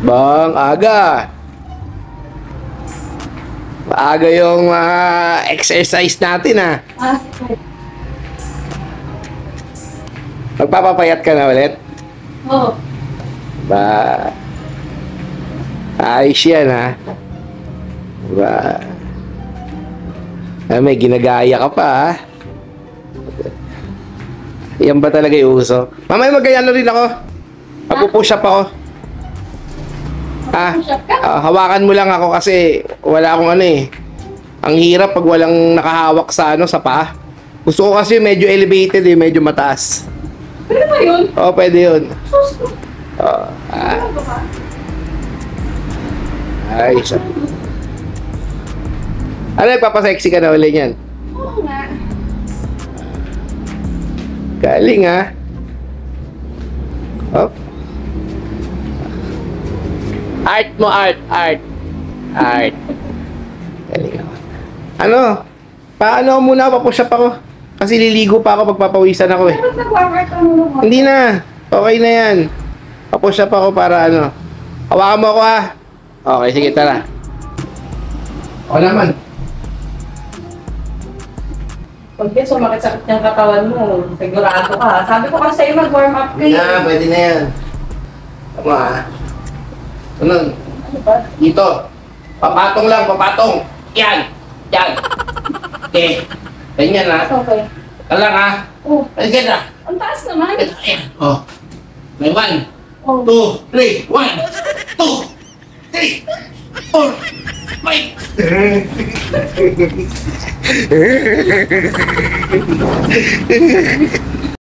Bang, aga. Maaga yung exercise natin, ha. Magpapapayat ka na ulit? Oo. Ba, ayos yan, ha. Ba, may ginagaya ka pa, ha. Yan ba talaga yung uso? Mamaya magayano rin ako. Magpupush up ako. Hawakan mo lang ako kasi wala akong ano eh. Ang hirap pag walang nakahawak sa ano, sa paa. Gusto ko kasi medyo elevated eh, medyo mataas. Pwede ba yun? Oo, pwede yun. Ay, siya. Ano, papasexy ka na ulit yan? Oo nga. Galing, ha? Oh. Art mo, art. Galing ako. Ano? Paano muna, papush up ako. Kasi liligo pa ako, pagpapawisan ako eh. Pero nag-workout ka muna mo. Hindi na. Okay na yan. Papush up ako para ano. Hawakan mo ako, ha? Okay, sige, tara. O naman. Pag yan, sumakit-sakit niyang katawan mo, sigurado ka. Sabi ko kasi sa'yo mag-warm up kayo. Pwede na yan. Tama, ha? Ano? Ano ba? Dito. Papatong lang, papatong. Yan. Okay. Ganyan, ha? Okay. Talang, ha? Oh, Ganyan na. ang taas naman. Ayan. Oh. May 1, Oh. 2, 3. 1, 2, 3, 4, 5.